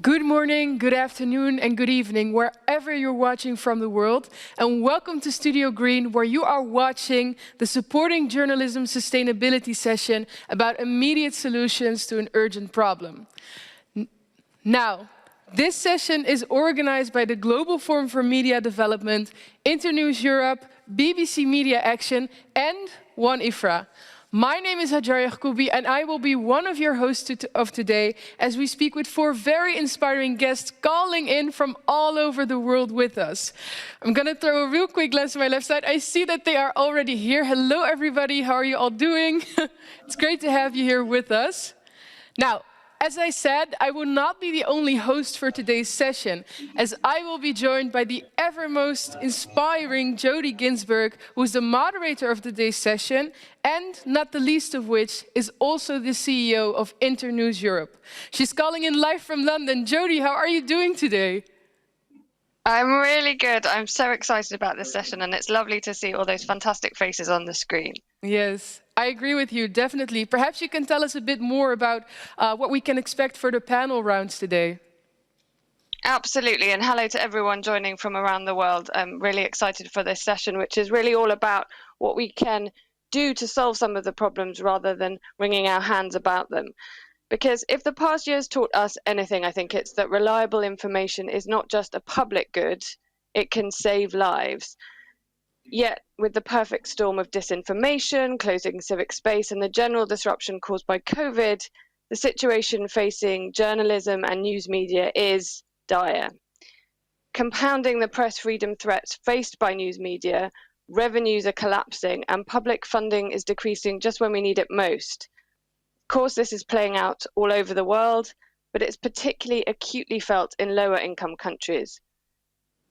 Good morning, good afternoon, and good evening, wherever you're watching from the world. And welcome to Studio Green, where you are watching the Supporting Journalism Sustainability session about immediate solutions to an urgent problem. Now, this session is organized by the Global Forum for Media Development, Internews Europe, BBC Media Action, and One IFRA. My name is Hajar Yacoubi, and I will be one of your hosts of today as we speak with four very inspiring guests calling in from all over the world with us. I'm going to throw a real quick glance to my left side. I see that they are already here. Hello, everybody. How are you all doing? It's great to have you here with us. Now, as I said, I will not be the only host for today's session, as I will be joined by the ever most inspiring Jodie Ginsberg, who is the moderator of today's session, and not the least of which is also the CEO of Internews Europe. She's calling in live from London. Jodie, how are you doing today? I'm really good. I'm so excited about this session, and it's lovely to see all those fantastic faces on the screen. Yes, I agree with you, definitely. Perhaps you can tell us a bit more about what we can expect for the panel rounds today. Absolutely, and hello to everyone joining from around the world. I'm really excited for this session, which is really all about what we can do to solve some of the problems rather than wringing our hands about them. Because if the past year's taught us anything, I think it's that reliable information is not just a public good, it can save lives. Yet, with the perfect storm of disinformation, closing civic space, and the general disruption caused by COVID, the situation facing journalism and news media is dire. Compounding the press freedom threats faced by news media, revenues are collapsing and public funding is decreasing just when we need it most. Of course, this is playing out all over the world, but it's particularly acutely felt in lower income countries.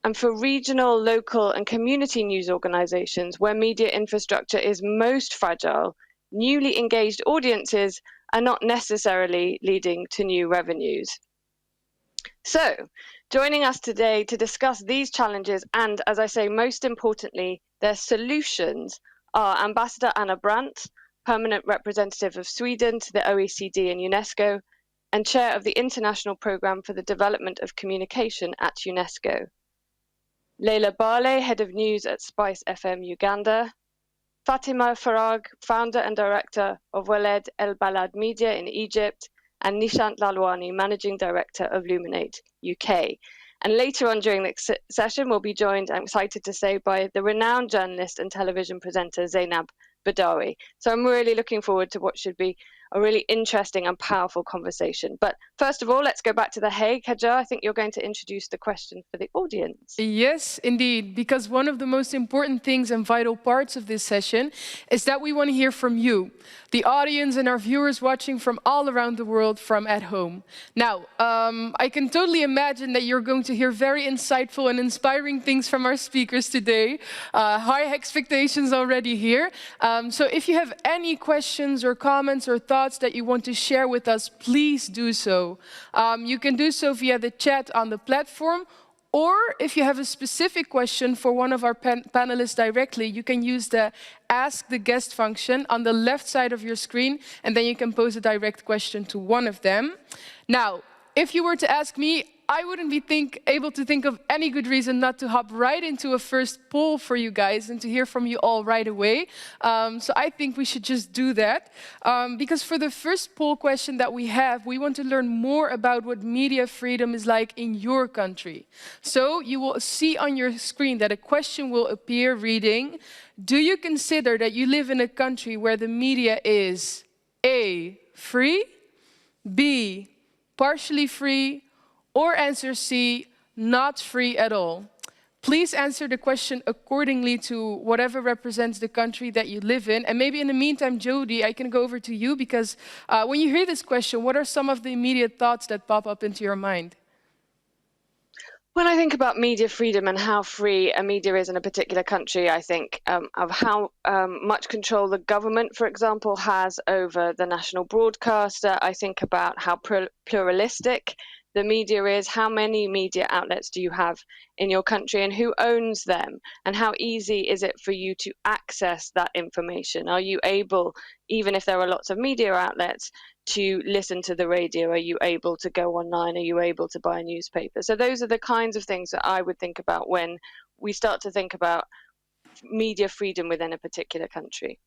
And for regional, local, and community news organizations where media infrastructure is most fragile, newly engaged audiences are not necessarily leading to new revenues. So, joining us today to discuss these challenges and, as I say, most importantly, their solutions are Ambassador Anna Brandt, Permanent Representative of Sweden to the OECD and UNESCO, and Chair of the International Programme for the Development of Communication at UNESCO. Leila Bale, Head of News at Spice FM Uganda. Fatima Farag, Founder and Director of Waled El Balad Media in Egypt. And Nishant Lalwani, Managing Director of Luminate UK. And later on during the session, we'll be joined, I'm excited to say, by the renowned journalist and television presenter Zainab Badawi. So I'm really looking forward to what should be a really interesting and powerful conversation. But first of all, let's go back to The Hague. Hajar, I think you're going to introduce the question for the audience. Yes, indeed, because one of the most important things and vital parts of this session is that we want to hear from you, the audience and our viewers watching from all around the world from at home. Now, I can totally imagine that you're going to hear very insightful and inspiring things from our speakers today. High expectations already here. So if you have any questions or comments or thoughts that you want to share with us, please do so. You can do so via the chat on the platform, or if you have a specific question for one of our panelists directly, you can use the Ask the Guest function on the left side of your screen, and then you can pose a direct question to one of them. Now, if you were to ask me, I wouldn't be able to think of any good reason not to hop right into a first poll for you guys and to hear from you all right away. So I think we should just do that. Because for the first poll question that we have, we want to learn more about what media freedom is like in your country. So you will see on your screen that a question will appear reading, do you consider that you live in a country where the media is A, free, B, partially free, or answer C, not free at all? Please answer the question accordingly to whatever represents the country that you live in. And maybe in the meantime, Jodie, I can go over to you because when you hear this question, what are some of the immediate thoughts that pop up into your mind? When I think about media freedom and how free a media is in a particular country, I think of how much control the government, for example, has over the national broadcaster. I think about how pluralistic the media is, how many media outlets do you have in your country, and who owns them, and how easy is it for you to access that information? Are you able, even if there are lots of media outlets, to listen to the radio? Are you able to go online? Are you able to buy a newspaper? So those are the kinds of things that I would think about when we start to think about media freedom within a particular country.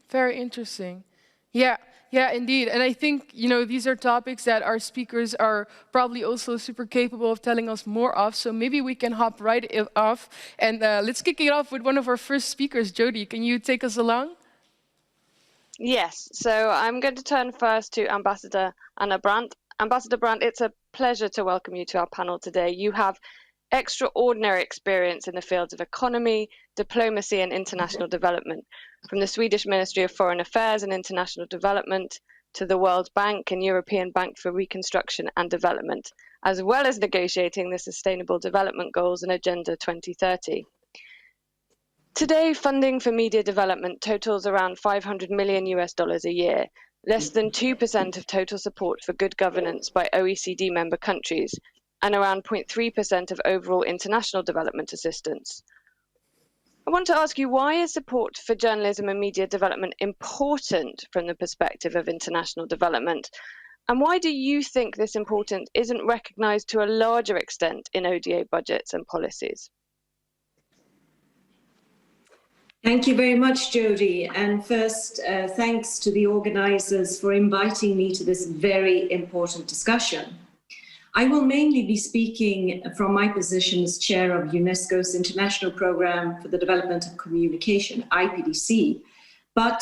Very interesting. Yeah, yeah, indeed. And I think, these are topics that our speakers are probably also super capable of telling us more of. So maybe we can hop right off. And let's kick it off with one of our first speakers. Jodie, can you take us along? Yes, so I'm going to turn first to Ambassador Anna Brandt. Ambassador Brandt, it's a pleasure to welcome you to our panel today. You have extraordinary experience in the fields of economy, diplomacy and international development, from the Swedish Ministry of Foreign Affairs and International Development to the World Bank and European Bank for Reconstruction and Development, as well as negotiating the Sustainable Development Goals and Agenda 2030. Today, funding for media development totals around $500 million a year, less than 2% of total support for good governance by OECD member countries, and around 0.3% of overall international development assistance. I want to ask you, why is support for journalism and media development important from the perspective of international development? And why do you think this importance isn't recognized to a larger extent in ODA budgets and policies? Thank you very much, Jodie. And first, thanks to the organizers for inviting me to this very important discussion. I will mainly be speaking from my position as chair of UNESCO's International Programme for the Development of Communication, IPDC. But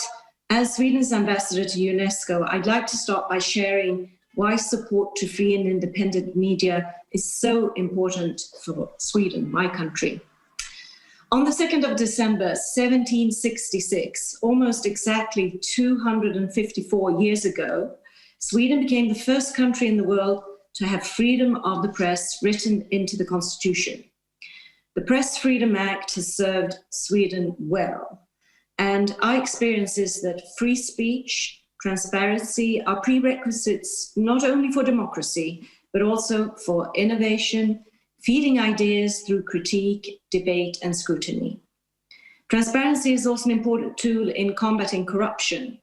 as Sweden's ambassador to UNESCO, I'd like to start by sharing why support to free and independent media is so important for Sweden, my country. On the 2nd of December, 1766, almost exactly 254 years ago, Sweden became the first country in the world to have freedom of the press written into the Constitution. The Press Freedom Act has served Sweden well. And our experience is that free speech, transparency are prerequisites not only for democracy, but also for innovation, feeding ideas through critique, debate, and scrutiny. Transparency is also an important tool in combating corruption.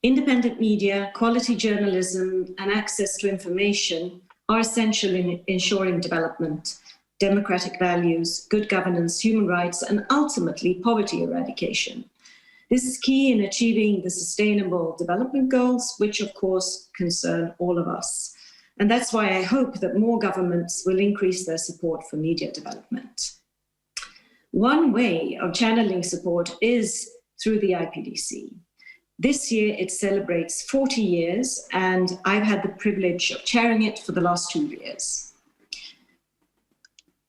Independent media, quality journalism, and access to information are essential in ensuring development, democratic values, good governance, human rights, and ultimately poverty eradication. This is key in achieving the Sustainable Development Goals, which of course concern all of us. And that's why I hope that more governments will increase their support for media development. One way of channeling support is through the IPDC. This year it celebrates 40 years, and I've had the privilege of chairing it for the last 2 years.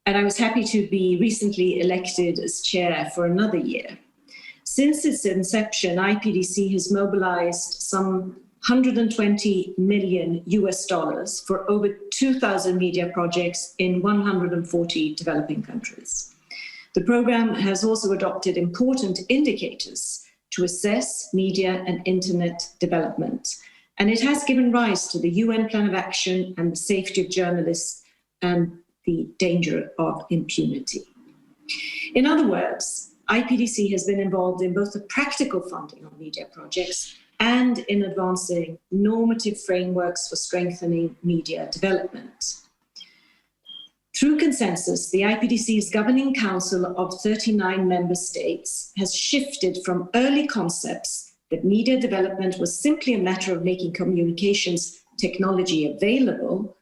And I was happy to be recently elected as chair for another year. Since its inception, IPDC has mobilized some $120 million for over 2,000 media projects in 140 developing countries. The program has also adopted important indicators to assess media and internet development. And it has given rise to the UN Plan of Action and the safety of journalists and the danger of impunity. In other words, IPDC has been involved in both the practical funding of media projects and in advancing normative frameworks for strengthening media development. Through consensus, the IPDC's Governing Council of 39 member states has shifted from early concepts that media development was simply a matter of making communications technology available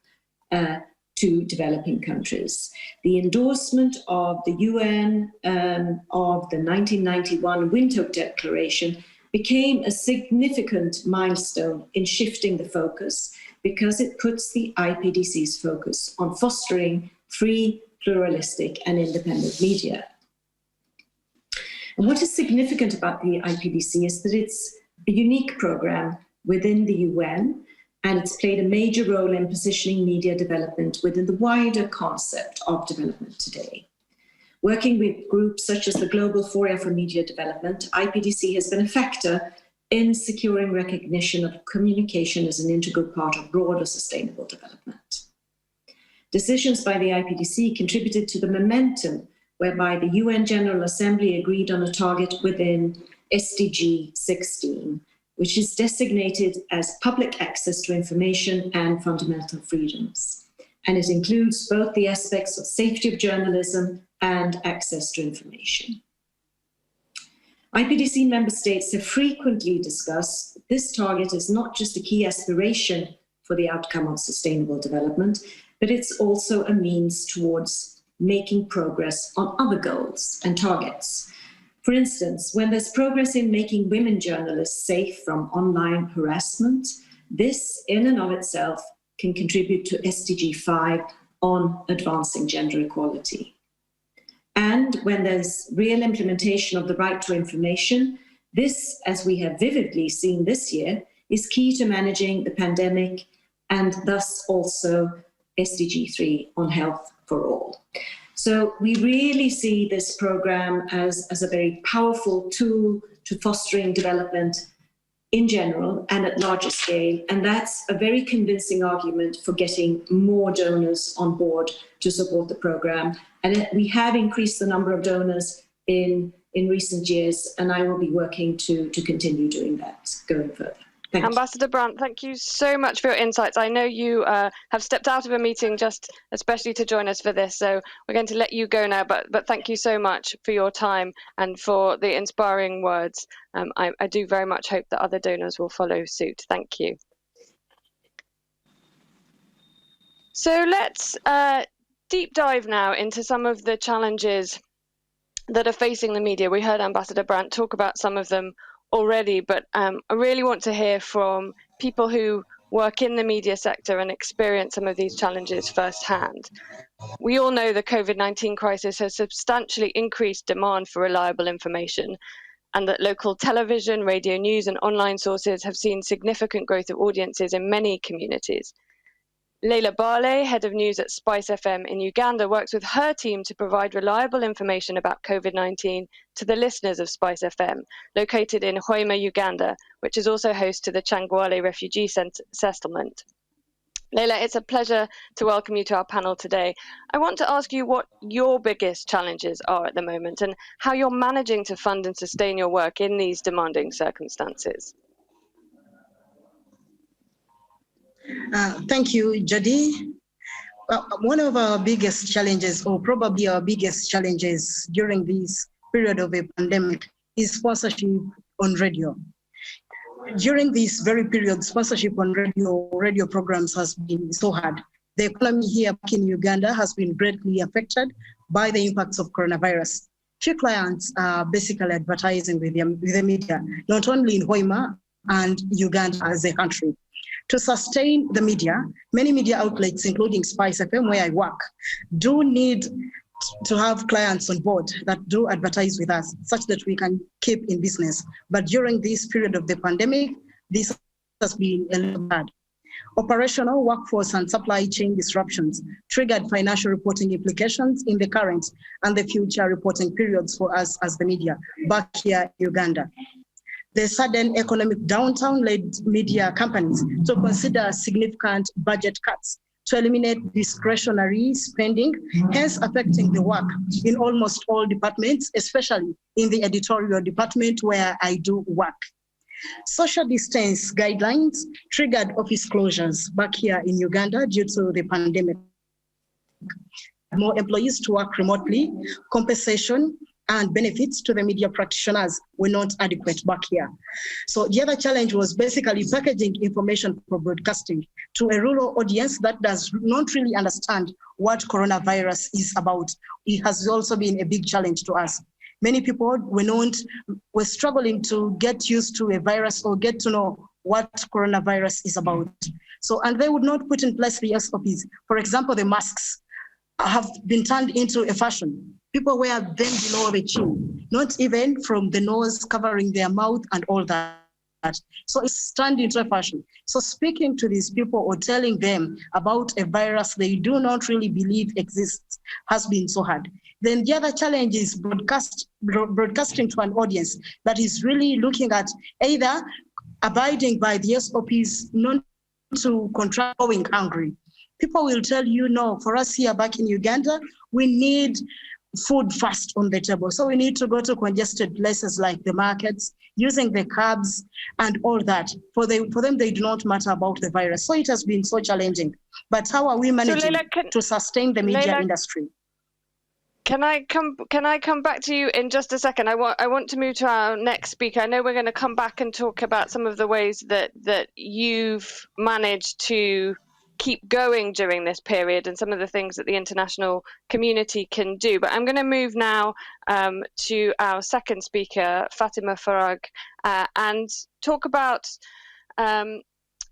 to developing countries. The endorsement of the UN of the 1991 Windhoek Declaration became a significant milestone in shifting the focus because it puts the IPDC's focus on fostering free, pluralistic, and independent media. And what is significant about the IPDC is that it's a unique program within the UN, and it's played a major role in positioning media development within the wider concept of development today. Working with groups such as the Global Forum for Media Development, IPDC has been a factor in securing recognition of communication as an integral part of broader sustainable development. Decisions by the IPDC contributed to the momentum whereby the UN General Assembly agreed on a target within SDG 16, which is designated as public access to information and fundamental freedoms. And it includes both the aspects of safety of journalism and access to information. IPDC member states have frequently discussed this target is not just a key aspiration for the outcome of sustainable development, but it's also a means towards making progress on other goals and targets. For instance, when there's progress in making women journalists safe from online harassment, this in and of itself can contribute to SDG 5 on advancing gender equality. And when there's real implementation of the right to information, this, as we have vividly seen this year, is key to managing the pandemic and thus also SDG 3 on health for all. So we really see this program as a very powerful tool to fostering development in general and at larger scale. And that's a very convincing argument for getting more donors on board to support the program. And we have increased the number of donors in recent years, and I will be working to continue doing that going further. Thank Ambassador Brandt, thank you so much for your insights. I know you have stepped out of a meeting just especially to join us for this, so we're going to let you go now, but thank you so much for your time and for the inspiring words. I do very much hope that other donors will follow suit. Thank you. So let's deep dive now into some of the challenges that are facing the media. We heard Ambassador Brandt talk about some of them already, but I really want to hear from people who work in the media sector and experience some of these challenges firsthand. We all know the COVID-19 crisis has substantially increased demand for reliable information, and that local television, radio news, and online sources have seen significant growth of audiences in many communities. Leila Bale, head of news at Spice FM in Uganda, works with her team to provide reliable information about COVID-19 to the listeners of Spice FM, located in Hoima, Uganda, which is also host to the Changwale refugee settlement. Leila, it's a pleasure to welcome you to our panel today. I want to ask you what your biggest challenges are at the moment and how you're managing to fund and sustain your work in these demanding circumstances. Thank you, Jodie. One of our biggest challenges, or probably our biggest challenges during this period of a pandemic, is sponsorship on radio. During this very period, sponsorship on radio programs has been so hard. The economy here back in Uganda has been greatly affected by the impacts of coronavirus. Few clients are basically advertising with the media, not only in Hoima and Uganda as a country. To sustain the media, many media outlets, including Spice FM, where I work, do need to have clients on board that do advertise with us, such that we can keep in business. But during this period of the pandemic, this has been a little bad. Operational, workforce, and supply chain disruptions triggered financial reporting implications in the current and the future reporting periods for us as the media back here in Uganda. The sudden economic downturn led media companies to consider significant budget cuts to eliminate discretionary spending, hence affecting the work in almost all departments, especially in the editorial department where I do work. Social distance guidelines triggered office closures back here in Uganda due to the pandemic. More employees to work remotely, compensation and benefits to the media practitioners were not adequate back here. So the other challenge was basically packaging information for broadcasting to a rural audience that does not really understand what coronavirus is about. It has also been a big challenge to us. Many people were struggling to get used to a virus or get to know what coronavirus is about. So, and they would not put in place the SOPs. For example, the masks have been turned into a fashion. People wear them below the chin, not even from the nose covering their mouth and all that. So it's turned into a fashion. So speaking to these people or telling them about a virus they do not really believe exists has been so hard. Then the other challenge is broadcasting to an audience that is really looking at either abiding by the SOPs, not to contract going hungry. People will tell you, no, for us here back in Uganda, we need food first on the table. So we need to go to congested places like the markets, using the cabs and all that. For them, they do not matter about the virus. So it has been so challenging. But how are we managing to sustain the media industry? Can I come back to you in just a second? I want to move to our next speaker. I know we're going to come back and talk about some of the ways that you've managed to keep going during this period and some of the things that the international community can do. But I'm going to move now to our second speaker, Fatima Farag, and talk about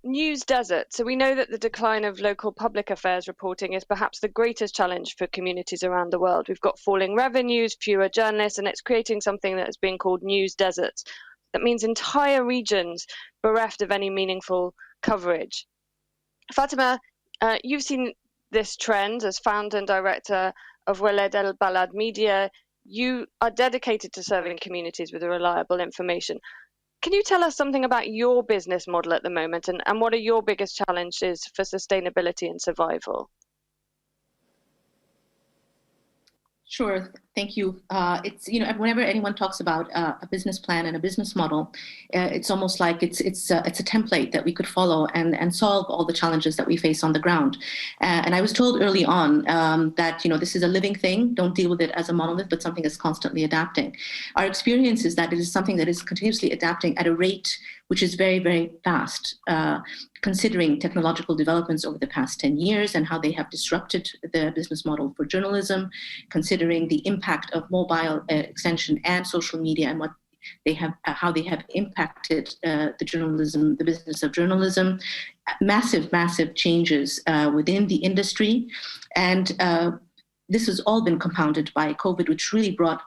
news desert. So we know that the decline of local public affairs reporting is perhaps the greatest challenge for communities around the world. We've got falling revenues, fewer journalists, and it's creating something that is being called news deserts. That means entire regions bereft of any meaningful coverage. Fatima, you've seen this trend as founder and director of Waled El Balad Media. You are dedicated to serving communities with reliable information. Can you tell us something about your business model at the moment and what are your biggest challenges for sustainability and survival? Sure, thank you. It's, whenever anyone talks about a business plan and a business model, it's almost like it's a template that we could follow and solve all the challenges that we face on the ground. And I was told early on that this is a living thing. Don't deal with it as a monolith, but something that's constantly adapting. Our experience is that it is something that is continuously adapting at a rate which is very, very fast, considering technological developments over the past 10 years and how they have disrupted the business model for journalism, considering the impact of mobile extension and social media and what they have, how they have impacted the business of journalism, massive, massive changes within the industry. And this has all been compounded by COVID, which really brought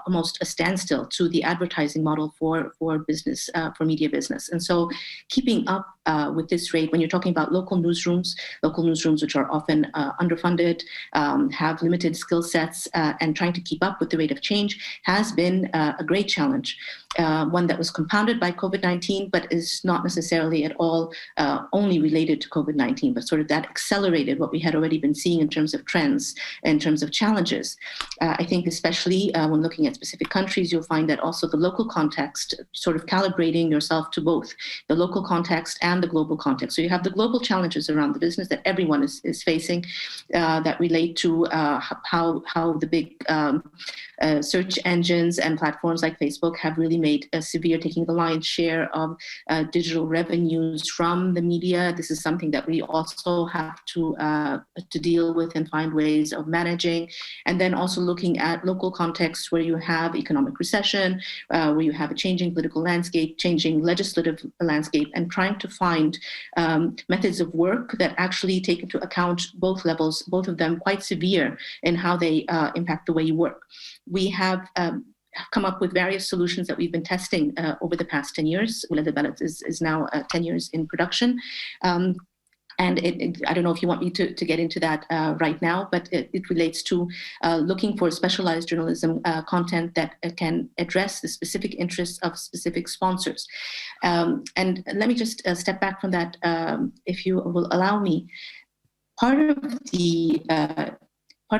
almost a standstill to the advertising model for business, for media business. And so keeping up with this rate, when you're talking about local newsrooms which are often underfunded, have limited skill sets, and trying to keep up with the rate of change has been a great challenge. One that was compounded by COVID-19, but is not necessarily at all only related to COVID-19, but sort of that accelerated what we had already been seeing in terms of trends, in terms of challenges. I think especially when looking at specific countries, you'll find that also the local context, sort of calibrating yourself to both the local context and the global context. So you have the global challenges around the business that everyone is facing that relate to how the big search engines and platforms like Facebook have really made a severe, taking the lion's share of digital revenues from the media. This is something that we also have to deal with and find ways of managing. And then also looking at local contexts where you have economic recession, where you have a changing political landscape, changing legislative landscape, and trying to find methods of work that actually take into account both levels, both of them quite severe in how they impact the way you work. We have come up with various solutions that we've been testing over the past 10 years. Waled El Balad is now 10 years in production. And I don't know if you want me to get into that right now, but it relates to looking for specialized journalism content that can address the specific interests of specific sponsors. And let me just step back from that, if you will allow me. Part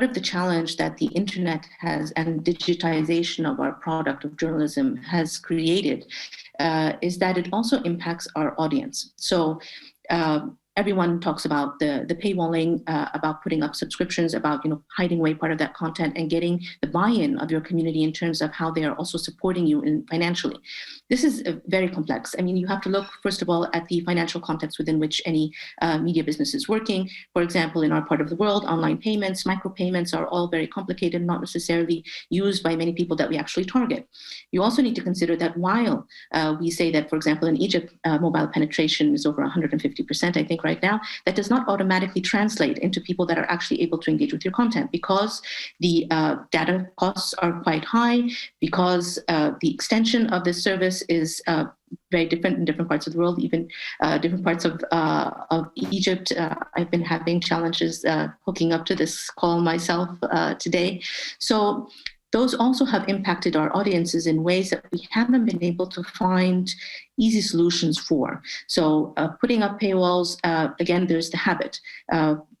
of the challenge that the internet has and digitization of our product of journalism has created is that it also impacts our audience. So everyone talks about the paywalling, about putting up subscriptions, about hiding away part of that content and getting the buy-in of your community in terms of how they are also supporting you financially. This is very complex. I mean, you have to look, first of all, at the financial context within which any media business is working. For example, in our part of the world, online payments, micropayments are all very complicated, not necessarily used by many people that we actually target. You also need to consider that while we say that, for example, in Egypt, mobile penetration is over 150%, I think make right now, that does not automatically translate into people that are actually able to engage with your content, because the data costs are quite high, because the extension of this service is very different in different parts of the world, even different parts of Egypt. I've been having challenges hooking up to this call myself today. So those also have impacted our audiences in ways that we haven't been able to find easy solutions for. So putting up paywalls, again, there's the habit.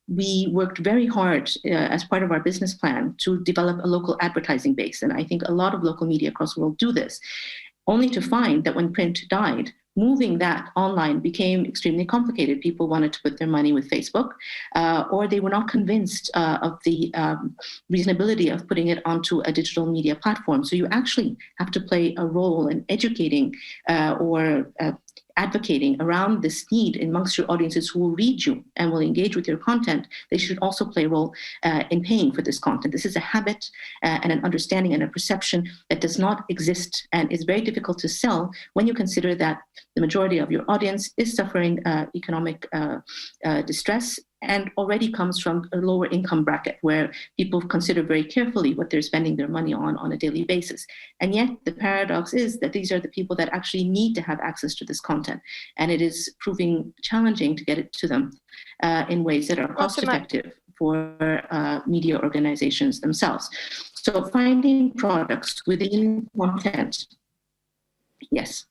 We worked very hard as part of our business plan to develop a local advertising base. And I think a lot of local media across the world do this, only to find that when print died, moving that online became extremely complicated. People wanted to put their money with Facebook, or they were not convinced of the reasonability of putting it onto a digital media platform. So you actually have to play a role in educating or advocating around this need amongst your audiences who will read you and will engage with your content. They should also play a role in paying for this content. This is a habit and an understanding and a perception that does not exist and is very difficult to sell when you consider that the majority of your audience is suffering economic distress and already comes from a lower income bracket where people consider very carefully what they're spending their money on a daily basis. And yet the paradox is that these are the people that actually need to have access to this content. And it is proving challenging to get it to them in ways that are cost effective for media organizations themselves. So finding products within content. Yes.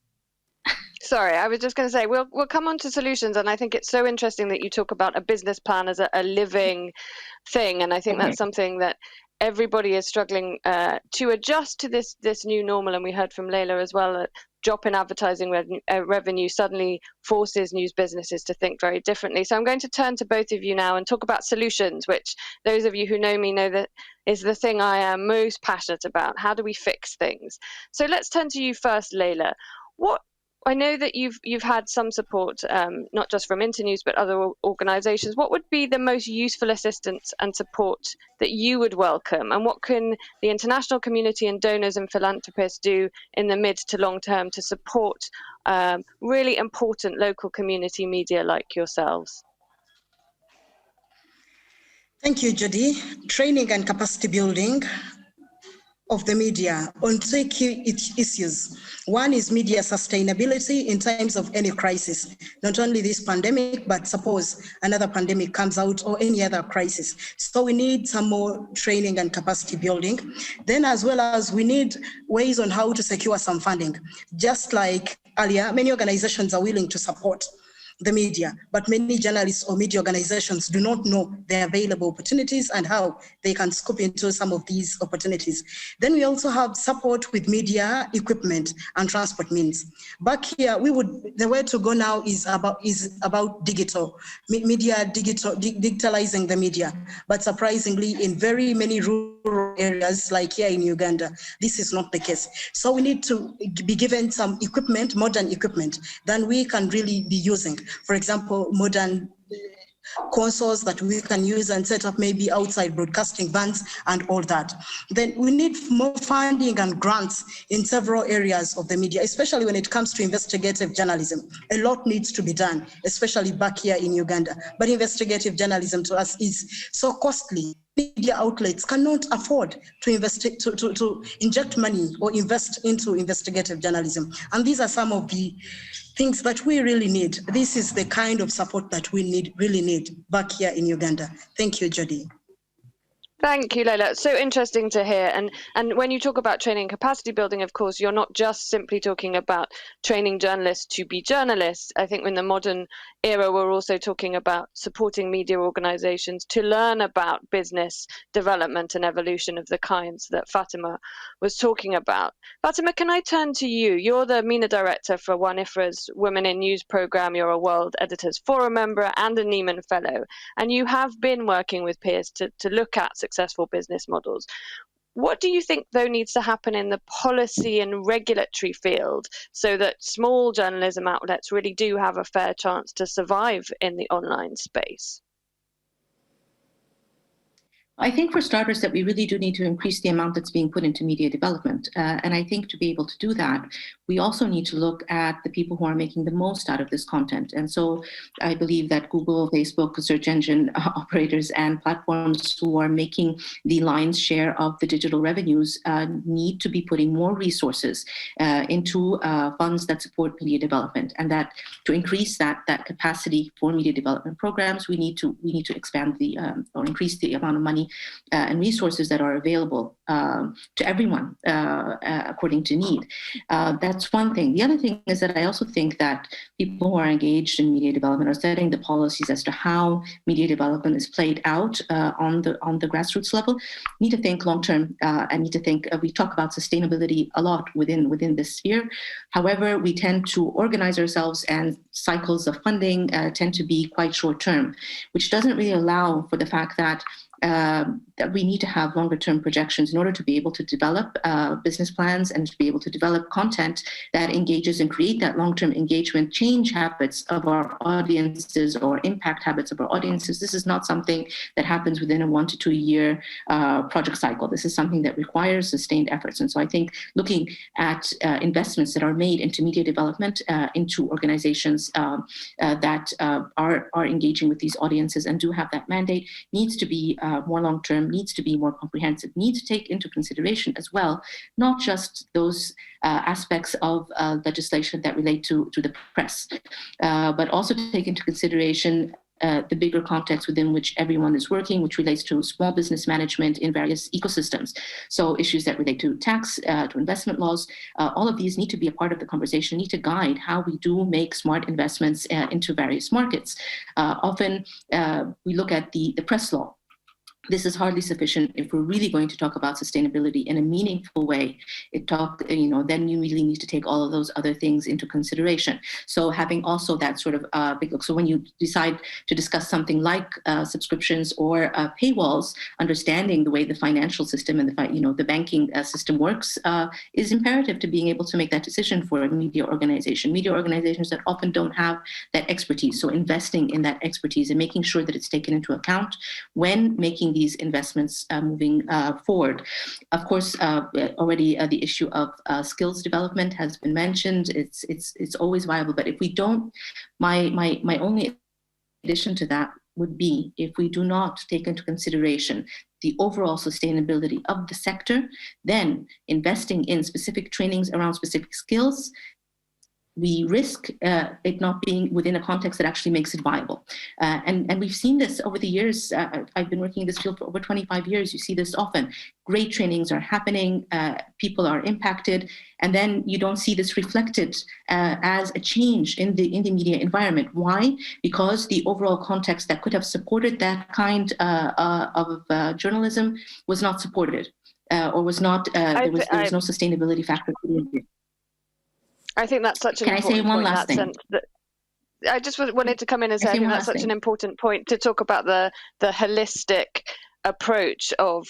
Sorry, I was just going to say, we'll come on to solutions, and I think it's so interesting that you talk about a business plan as a living thing, and I think that's something that everybody is struggling to adjust to this new normal. And we heard from Leila as well that drop in advertising revenue suddenly forces news businesses to think very differently. So I'm going to turn to both of you now and talk about solutions, which those of you who know me know that is the thing I am most passionate about. How do we fix things? So let's turn to you first, Leila. I know that you've had some support, not just from Internews, but other organisations. What would be the most useful assistance and support that you would welcome? And what can the international community and donors and philanthropists do in the mid to long term to support really important local community media like yourselves? Thank you, Jodie. Training and capacity building of the media on two key issues. One is media sustainability in times of any crisis, not only this pandemic, but suppose another pandemic comes out or any other crisis. So we need some more training and capacity building. Then as well as we need ways on how to secure some funding. Just like earlier, many organizations are willing to support the media, but many journalists or media organizations do not know the available opportunities and how they can scoop into some of these opportunities. Then we also have support with media equipment and transport means. Back here, the way to go now is about digital media, digitalizing the media. But surprisingly, in very many rural areas, like here in Uganda, this is not the case. So we need to be given some equipment, modern equipment, that we can really be using. For example, modern consoles that we can use and set up maybe outside broadcasting vans and all that. Then we need more funding and grants in several areas of the media, especially when it comes to investigative journalism. A lot needs to be done, especially back here in Uganda. But investigative journalism to us is so costly. Media outlets cannot afford to inject money or invest into investigative journalism. And these are some of the things that we really need. This is the kind of support that we really need back here in Uganda. Thank you, Jodie. Thank you, Leila. It's so interesting to hear. And when you talk about training and capacity building, of course, you're not just simply talking about training journalists to be journalists. I think in the modern era, we're also talking about supporting media organizations to learn about business development and evolution of the kinds that Fatima was talking about. Fatima, can I turn to you? You're the MENA director for WANIFRA's Women in News program. You're a World Editors Forum member and a Nieman Fellow. And you have been working with peers to look at successful business models. What do you think, though, needs to happen in the policy and regulatory field so that small journalism outlets really do have a fair chance to survive in the online space? I think for starters that we really do need to increase the amount that's being put into media development. And I think to be able to do that, we also need to look at the people who are making the most out of this content. And so I believe that Google, Facebook, search engine operators and platforms who are making the lion's share of the digital revenues need to be putting more resources into funds that support media development. And that to increase that capacity for media development programs, we need to expand or increase the amount of money and resources that are available to everyone according to need. That's one thing. The other thing is that I also think that people who are engaged in media development are setting the policies as to how media development is played out on the grassroots level. Need to think long term and need to think. We talk about sustainability a lot within this sphere. However, we tend to organize ourselves, and cycles of funding tend to be quite short term, which doesn't really allow for the fact that we need to have longer term projections in order to be able to develop business plans and to be able to develop content that engages and create that long term engagement, change habits of our audiences or impact habits of our audiences. This is not something that happens within a 1 to 2 year project cycle. This is something that requires sustained efforts. And so I think looking at investments that are made into media development, into organizations that are engaging with these audiences and do have that mandate needs to be more long-term, needs to be more comprehensive, needs to take into consideration as well, not just those aspects of legislation that relate to the press, but also to take into consideration the bigger context within which everyone is working, which relates to small business management in various ecosystems. So issues that relate to tax, to investment laws, all of these need to be a part of the conversation, need to guide how we do make smart investments into various markets. Often we look at the press law. This is hardly sufficient if we're really going to talk about sustainability in a meaningful way. Then you really need to take all of those other things into consideration. So having also that sort of big look. So when you decide to discuss something like subscriptions or paywalls, understanding the way the financial system and the banking system works is imperative to being able to make that decision for a media organization. Media organizations that often don't have that expertise. So investing in that expertise and making sure that it's taken into account when making these investments moving forward. Of course, already the issue of skills development has been mentioned. It's always viable, but if we don't, my only addition to that would be if we do not take into consideration the overall sustainability of the sector, then investing in specific trainings around specific skills, we risk it not being within a context that actually makes it viable. And we've seen this over the years. I've been working in this field for over 25 years. You see this often. Great trainings are happening, people are impacted, and then you don't see this reflected as a change in the media environment. Why? Because the overall context that could have supported that kind of journalism was not supported, or was not, there was no sustainability factor. I think that's such an important point in that sense. That I just wanted to come in and say I think that's such an important point to talk about the holistic approach of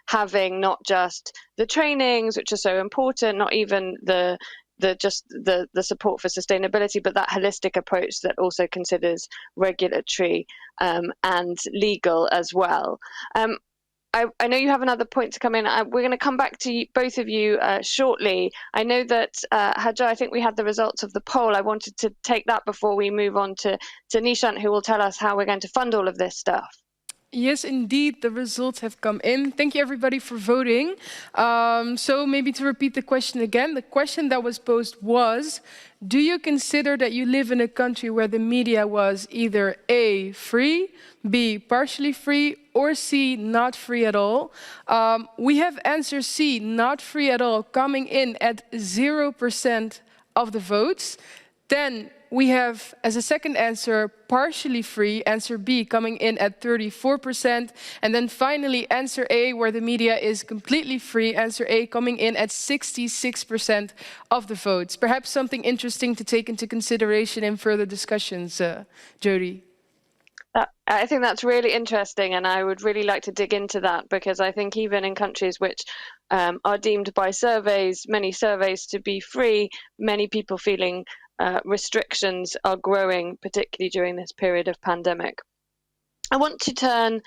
having not just the trainings, which are so important, not even the support for sustainability, but that holistic approach that also considers regulatory and legal as well. I know you have another point to come in. We're going to come back to both of you shortly. I know that, Hajar, I think we had the results of the poll. I wanted to take that before we move on to Nishant, who will tell us how we're going to fund all of this stuff. Yes, indeed, the results have come in. Thank you, everybody, for voting. So maybe to repeat the question again, the question that was posed was, do you consider that you live in a country where the media was either A, free, B, partially free, or C, not free at all? We have answer C, not free at all, coming in at 0% of the votes. Then we have, as a second answer, partially free, answer B coming in at 34%. And then finally, answer A, where the media is completely free, answer A coming in at 66% of the votes. Perhaps something interesting to take into consideration in further discussions, Jodie. I think that's really interesting, and I would really like to dig into that, because I think even in countries which are deemed by many surveys to be free, many people feeling restrictions are growing, particularly during this period of pandemic. I want to turn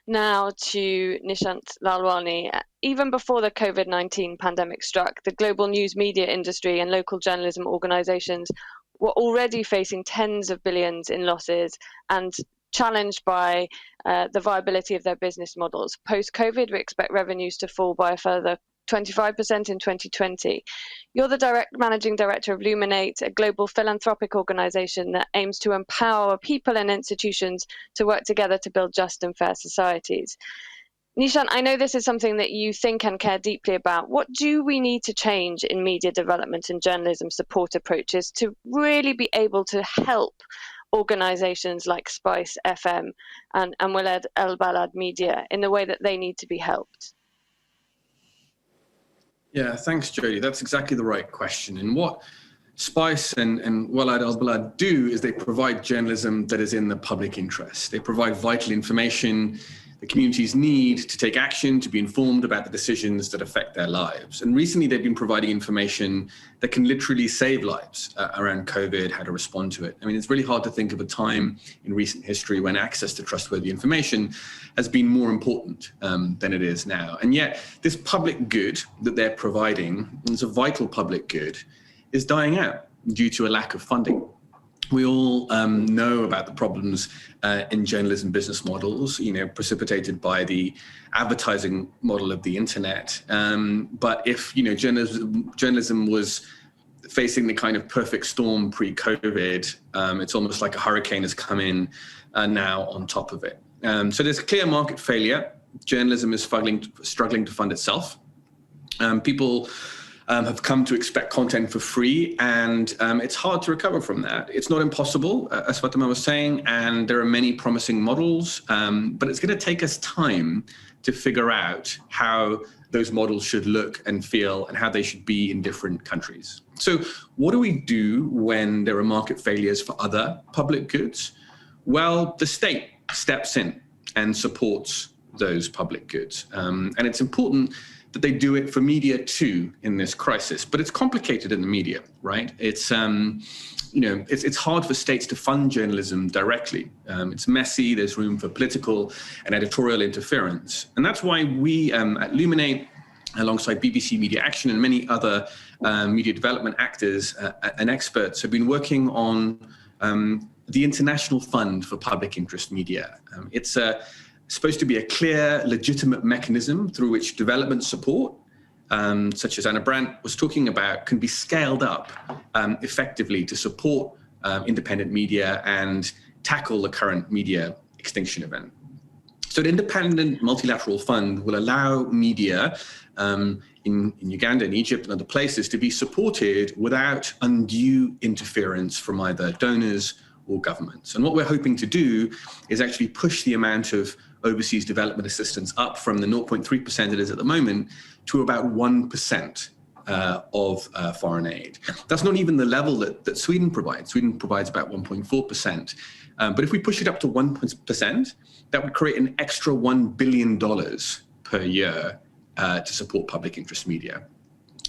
now to Nishant Lalwani. Even before the COVID-19 pandemic struck, the global news media industry and local journalism organizations were already facing tens of billions in losses and challenged by the viability of their business models. Post-COVID, we expect revenues to fall by a further 25% in 2020. You're the managing director of Luminate, a global philanthropic organization that aims to empower people and institutions to work together to build just and fair societies. Nishant, I know this is something that you think and care deeply about. What do we need to change in media development and journalism support approaches to really be able to help organizations like Spice FM and Waled El Balad Media in the way that they need to be helped? Yeah, thanks, Jodie. That's exactly the right question. And what Spice and Waled El Balad do is they provide journalism that is in the public interest. They provide vital information the communities need to take action, to be informed about the decisions that affect their lives. And recently they've been providing information that can literally save lives around COVID, how to respond to it. I mean, it's really hard to think of a time in recent history when access to trustworthy information has been more important than it is now. And yet this public good that they're providing, and it's a vital public good, is dying out due to a lack of funding. We all know about the problems in journalism business models, precipitated by the advertising model of the internet. But if, journalism was facing the kind of perfect storm pre-COVID, it's almost like a hurricane has come in now on top of it. So there's clear market failure. Journalism is struggling to fund itself. People have come to expect content for free, and it's hard to recover from that. It's not impossible, as Fatima was saying, and there are many promising models, but it's going to take us time to figure out how those models should look and feel and how they should be in different countries. So what do we do when there are market failures for other public goods? Well, the state steps in and supports those public goods. And it's important that they do it for media too in this crisis, but it's complicated in the media, right? It's hard for states to fund journalism directly. It's messy, there's room for political and editorial interference. And that's why we at Luminate, alongside BBC Media Action and many other media development actors and experts, have been working on the International Fund for Public Interest Media. It's supposed to be a clear, legitimate mechanism through which development support, such as Anna Brandt was talking about, can be scaled up effectively to support independent media and tackle the current media extinction event. So the independent multilateral fund will allow media in Uganda and Egypt and other places to be supported without undue interference from either donors or governments. And what we're hoping to do is actually push the amount of overseas development assistance up from the 0.3% it is at the moment to about 1% of foreign aid. That's not even the level that Sweden provides. Sweden provides about 1.4%. But if we push it up to 1%, that would create an extra $1 billion per year to support public interest media.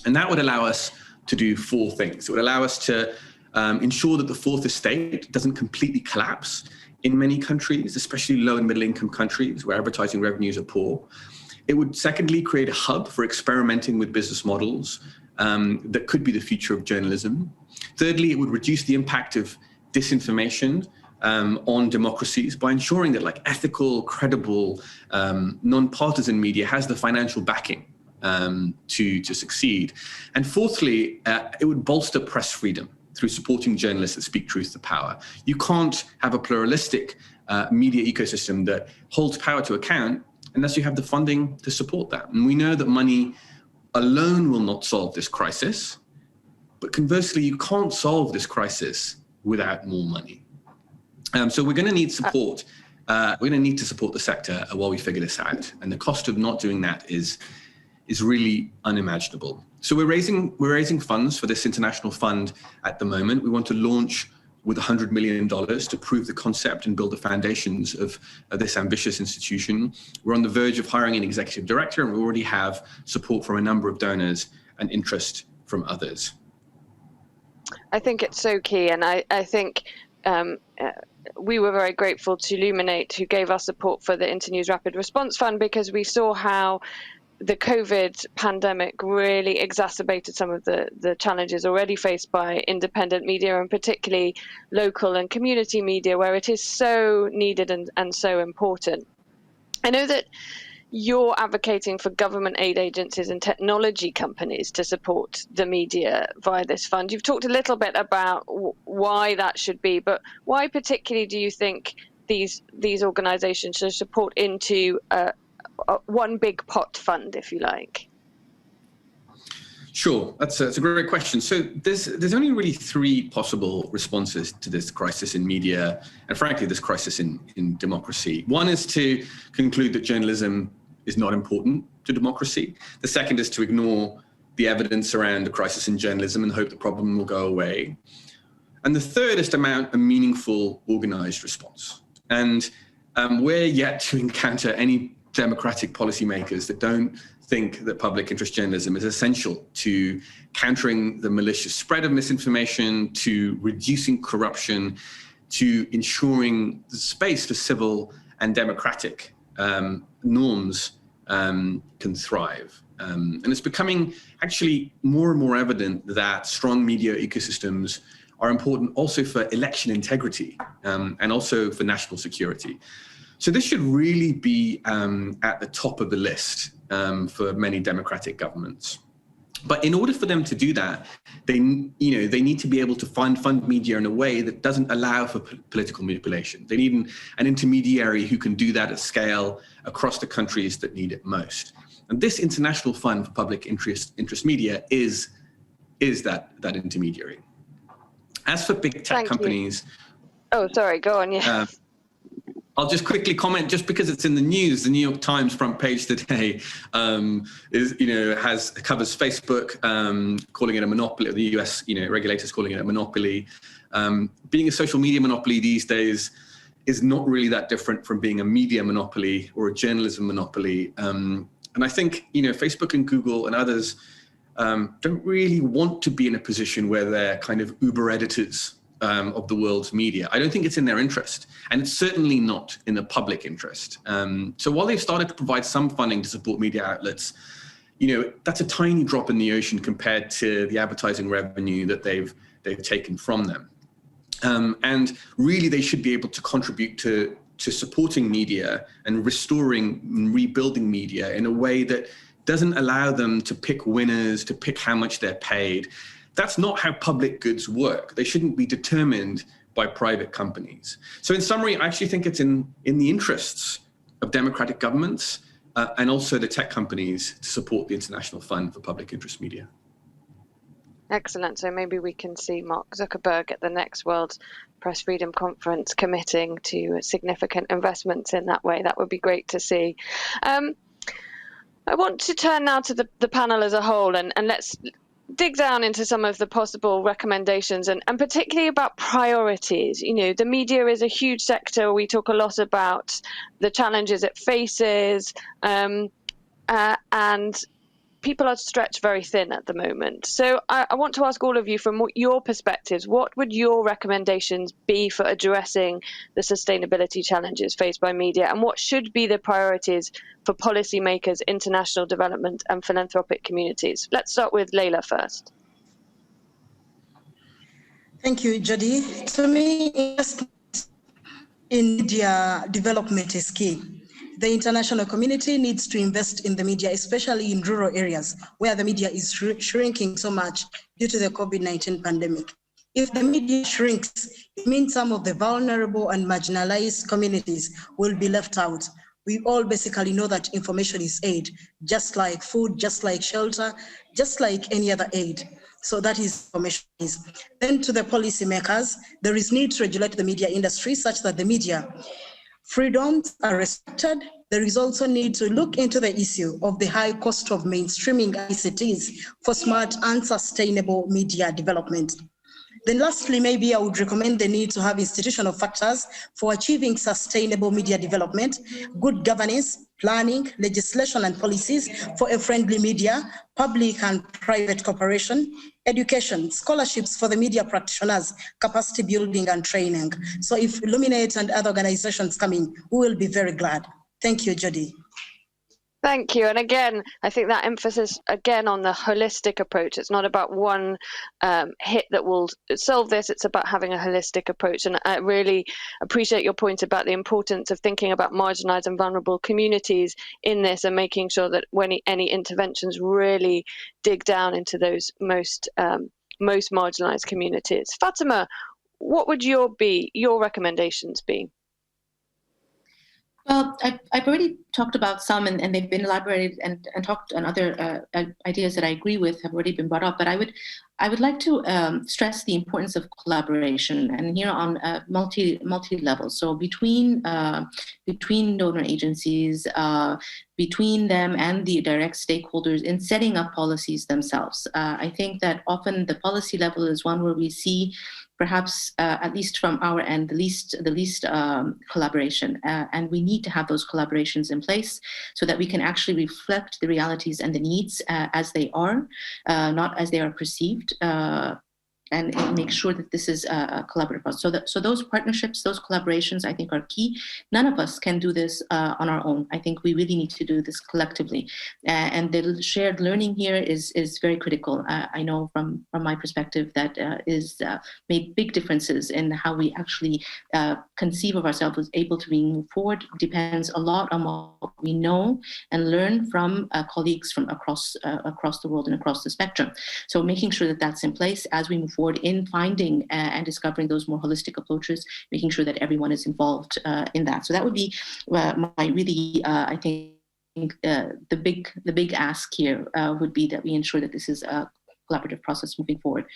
And that would allow us to do four things. It would allow us to ensure that the fourth estate doesn't completely collapse in many countries, especially low and middle income countries where advertising revenues are poor. It would secondly create a hub for experimenting with business models that could be the future of journalism. Thirdly, it would reduce the impact of disinformation on democracies by ensuring that ethical, credible, non-partisan media has the financial backing to succeed. And fourthly, it would bolster press freedom through supporting journalists that speak truth to power. You can't have a pluralistic media ecosystem that holds power to account unless you have the funding to support that. And we know that money alone will not solve this crisis, but conversely, you can't solve this crisis without more money. So we're going to need support. We're going to need to support the sector while we figure this out. And the cost of not doing that is really unimaginable. So we're raising funds for this international fund at the moment. We want to launch with $100 million to prove the concept and build the foundations of this ambitious institution. We're on the verge of hiring an executive director, and we already have support from a number of donors and interest from others. I think it's so key, and I think we were very grateful to Luminate, who gave us support for the Internews Rapid Response Fund, because we saw how the COVID pandemic really exacerbated some of the challenges already faced by independent media, and particularly local and community media, where it is so needed and so important. I know that you're advocating for government aid agencies and technology companies to support the media via this fund. You've talked a little bit about why that should be, but why particularly do you think these organizations should support into one big pot fund, if you like? Sure, that's a great question. So there's only really three possible responses to this crisis in media, and frankly, this crisis in democracy. One is to conclude that journalism is not important to democracy. The second is to ignore the evidence around the crisis in journalism and hope the problem will go away. And the third is to mount a meaningful, organized response. And we're yet to encounter any democratic policymakers that don't think that public interest journalism is essential to countering the malicious spread of misinformation, to reducing corruption, to ensuring the space for civil and democratic norms can thrive. And it's becoming actually more and more evident that strong media ecosystems are important also for election integrity and also for national security. So this should really be at the top of the list for many democratic governments. But in order for them to do that, they need to be able to fund media in a way that doesn't allow for political manipulation. They need an intermediary who can do that at scale across the countries that need it most. And this International Fund for Public Interest Media is that intermediary. As for big tech companies... Oh, sorry, go on, yeah. I'll just quickly comment, just because it's in the news, the New York Times front page today covers Facebook, calling it a monopoly, the US regulators calling it a monopoly. Being a social media monopoly these days is not really that different from being a media monopoly or a journalism monopoly. And I think Facebook and Google and others don't really want to be in a position where they're kind of Uber editors of the world's media. I don't think it's in their interest, and it's certainly not in the public interest. So while they've started to provide some funding to support media outlets, that's a tiny drop in the ocean compared to the advertising revenue that they've taken from them. And really, they should be able to contribute to supporting media and restoring and rebuilding media in a way that doesn't allow them to pick winners, to pick how much they're paid. That's not how public goods work. They shouldn't be determined by private companies. So in summary, I actually think it's in the interests of democratic governments and also the tech companies to support the International Fund for Public Interest Media. Excellent. So maybe we can see Mark Zuckerberg at the next World Press Freedom Conference committing to significant investments in that way. That would be great to see. I want to turn now to the panel as a whole, and let's dig down into some of the possible recommendations and particularly about priorities. The media is a huge sector. We talk a lot about the challenges it faces, and people are stretched very thin at the moment. So I want to ask all of you, from your perspectives, what would your recommendations be for addressing the sustainability challenges faced by media, and what should be the priorities for policymakers, international development and philanthropic communities? Let's start with Leila first. Thank you, Jodie. To me, investment in media development is key. The international community needs to invest in the media, especially in rural areas where the media is shrinking so much due to the COVID-19 pandemic. If the media shrinks, it means some of the vulnerable and marginalized communities will be left out. We all basically know that information is aid, just like food, just like shelter, just like any other aid. So that is information. Then to the policymakers, there is need to regulate the media industry such that the media freedoms are respected. There is also need to look into the issue of the high cost of mainstreaming ICTs for smart and sustainable media development. Then lastly, maybe I would recommend the need to have institutional factors for achieving sustainable media development, good governance, planning, legislation and policies for a friendly media, public and private cooperation, education, scholarships for the media practitioners, capacity building and training. So if Luminate and other organizations come in, we will be very glad. Thank you, Jodie. Thank you. And again, I think that emphasis again on the holistic approach. It's not about one hit that will solve this. It's about having a holistic approach. And I really appreciate your point about the importance of thinking about marginalized and vulnerable communities in this, and making sure that when any interventions really dig down into those most marginalized communities. Fatima, what would your recommendations be? Well, I've already talked about some, and they've been elaborated and talked, and other ideas that I agree with have already been brought up. But I would like to stress the importance of collaboration, and here on multi levels. So between donor agencies, between them and the direct stakeholders in setting up policies themselves. I think that often the policy level is one where we see, perhaps at least from our end, the least collaboration, and we need to have those collaborations in place so that we can actually reflect the realities and the needs as they are, not as they are perceived. And make sure that this is a collaborative process. So those partnerships, those collaborations, I think are key. None of us can do this on our own. I think we really need to do this collectively. And the shared learning here is very critical. I know from my perspective that is made big differences in how we actually conceive of ourselves as able to move forward. Depends a lot on what we know and learn from colleagues from across the world and across the spectrum. So making sure that that's in place as we move forward in finding and discovering those more holistic approaches, making sure that everyone is involved in that. So that would be my really, I think, the big ask here would be that we ensure that this is a collaborative process moving forward.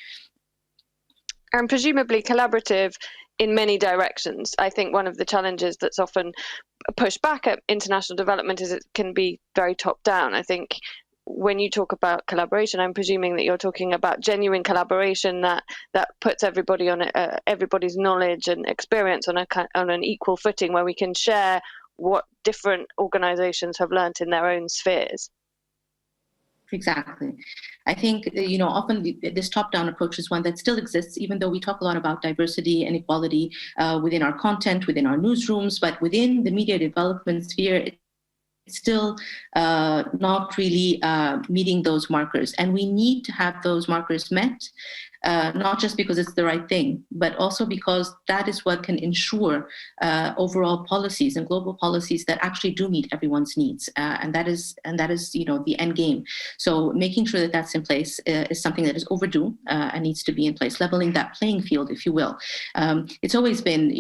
And presumably collaborative in many directions. I think one of the challenges that's often pushed back at international development is it can be very top down. I think when you talk about collaboration, I'm presuming that you're talking about genuine collaboration that puts everybody on everybody's knowledge and experience on an equal footing, where we can share what different organizations have learned in their own spheres. Exactly. I think, often this top-down approach is one that still exists, even though we talk a lot about diversity and equality within our content, within our newsrooms, but within the media development sphere, it's still not really meeting those markers. And we need to have those markers met, not just because it's the right thing, but also because that is what can ensure overall policies and global policies that actually do meet everyone's needs. And that is the end game. So making sure that that's in place is something that is overdue and needs to be in place, leveling that playing field, if you will. It's always been,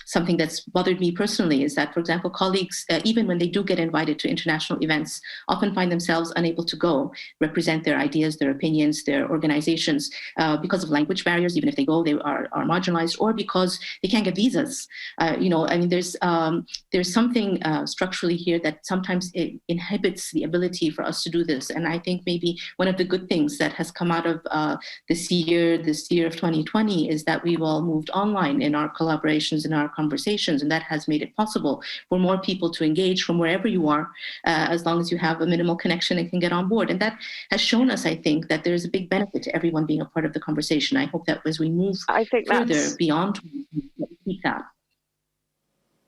something that's bothered me personally is that, for example, colleagues, even when they do get invited to international events, often find themselves unable to go represent their ideas, their opinions, their organizations because of language barriers. Even if they go, they are marginalized, or because they can't get visas. There's something structurally here that sometimes it inhibits the ability for us to do this. And I think maybe one of the good things that has come out of this year of 2020 is that we've all moved online in our collaborations, in our conversations, and that has made it possible for more people to engage from wherever you are, as long as you have a minimal connection and can get on board. And that has shown us, I think, that there's a big benefit to everyone being a part of the conversation. I hope that as we move further beyond, we keep that.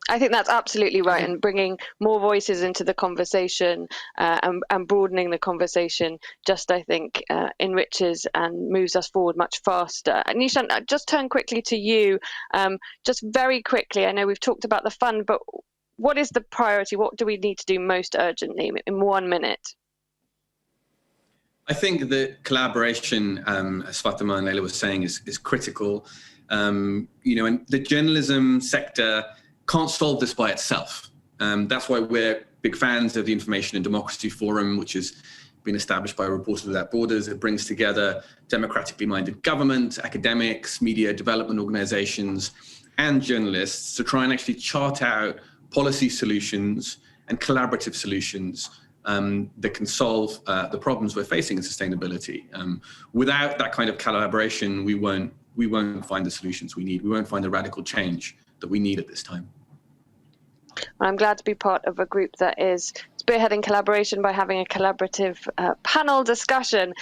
I think that's absolutely right, and bringing more voices into the conversation and broadening the conversation just, I think, enriches and moves us forward much faster. Nishan, I'll just turn quickly to you, just very quickly. I know we've talked about the fund, but what is the priority? What do we need to do most urgently in 1 minute? I think that collaboration, as Fatima and Leila was saying, is critical. And the journalism sector can't solve this by itself. That's why we're big fans of the Information and Democracy Forum, which has been established by Reporters Without Borders. It brings together democratically minded government, academics, media development organizations, and journalists to try and actually chart out policy solutions and collaborative solutions that can solve the problems we're facing in sustainability. Without that kind of collaboration, we won't find the solutions we need. We won't find the radical change that we need at this time. I'm glad to be part of a group that is spearheading collaboration by having a collaborative panel discussion.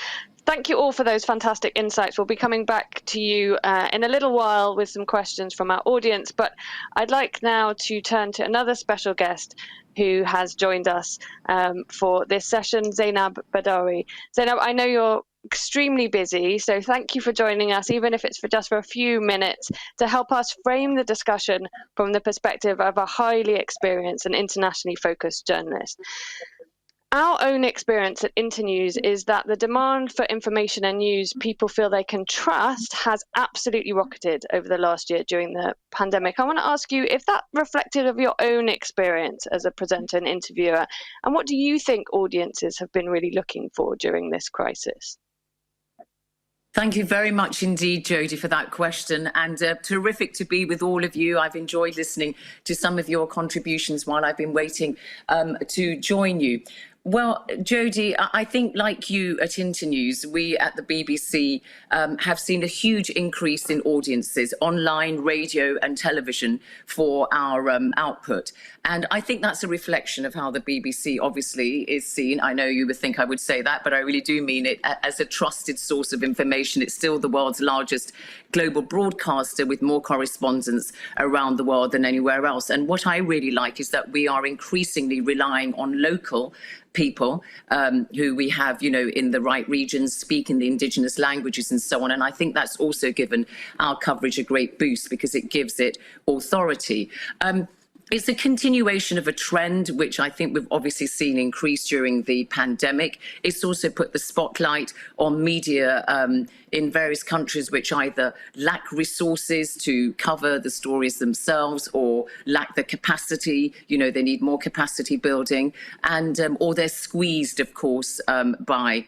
Thank you all for those fantastic insights. We'll be coming back to you in a little while with some questions from our audience, but I'd like now to turn to another special guest who has joined us for this session, Zainab Badawi. Zainab, I know you're extremely busy, so thank you for joining us, even if it's just for a few minutes, to help us frame the discussion from the perspective of a highly experienced and internationally focused journalist. Our own experience at Internews is that the demand for information and news people feel they can trust has absolutely rocketed over the last year during the pandemic. I want to ask you if that reflected of your own experience as a presenter and interviewer, and what do you think audiences have been really looking for during this crisis? Thank you very much indeed, Jodie, for that question, and terrific to be with all of you. I've enjoyed listening to some of your contributions while I've been waiting to join you. Well, Jodie, I think like you at Internews, we at the BBC have seen a huge increase in audiences, online, radio and television for our output. And I think that's a reflection of how the BBC obviously is seen. I know you would think I would say that, but I really do mean it as a trusted source of information. It's still the world's largest global broadcaster with more correspondents around the world than anywhere else. And what I really like is that we are increasingly relying on local people who we have, you know, in the right regions, speak in the indigenous languages and so on. And I think that's also given our coverage a great boost because it gives it authority. It's a continuation of a trend, which I think we've obviously seen increase during the pandemic. It's also put the spotlight on media in various countries which either lack resources to cover the stories themselves or lack the capacity, you know, they need more capacity building, and or they're squeezed, of course, by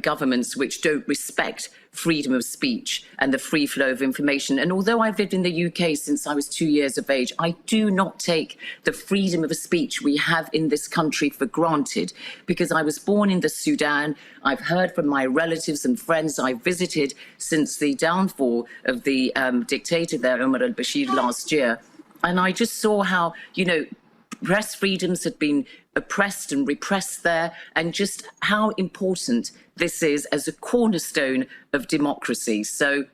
governments which don't respect freedom of speech and the free flow of information. And although I've lived in the UK since I was 2 years of age, I do not take the freedom of speech we have in this country for granted, because I was born in the Sudan. I've heard from my relatives and friends I've visited since the downfall of the dictator there, Omar al-Bashir, last year. And I just saw how, you know, press freedoms had been oppressed and repressed there, and just how important this is as a cornerstone of democracy. So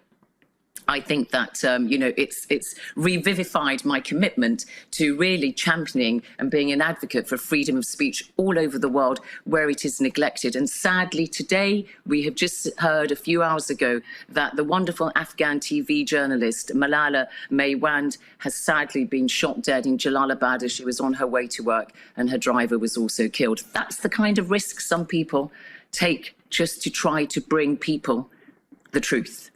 I think that, you know, it's revivified my commitment to really championing and being an advocate for freedom of speech all over the world where it is neglected. And sadly, today, we have just heard a few hours ago that the wonderful Afghan TV journalist Malala Maywand has sadly been shot dead in Jalalabad as she was on her way to work, and her driver was also killed. That's the kind of risk some people take just to try to bring people the truth.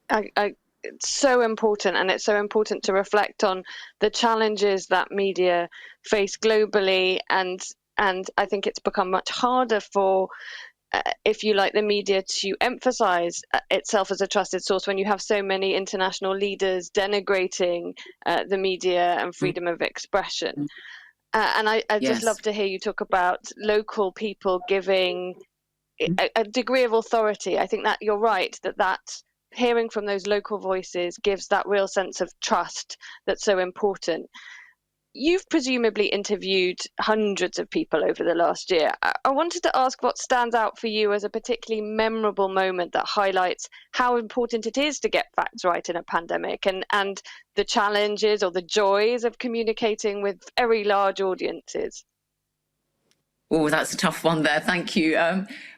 It's so important, and it's so important to reflect on the challenges that media face globally, and I think it's become much harder for, if you like, the media to emphasize itself as a trusted source when you have so many international leaders denigrating the media and freedom of expression. And I just love to hear you talk about local people giving a degree of authority. I think that you're right, that hearing from those local voices gives that real sense of trust that's so important. You've presumably interviewed hundreds of people over the last year. I wanted to ask what stands out for you as a particularly memorable moment that highlights how important it is to get facts right in a pandemic, and the challenges or the joys of communicating with very large audiences. Oh, that's a tough one there. Thank you.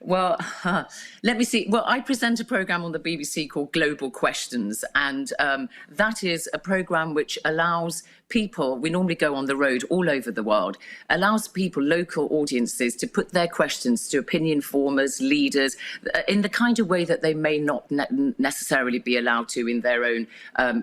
Let me see. Well, I present a program on the BBC called Global Questions, and that is a program which allows people, we normally go on the road all over the world, allows people, local audiences, to put their questions to opinion formers, leaders, in the kind of way that they may not necessarily be allowed to in their own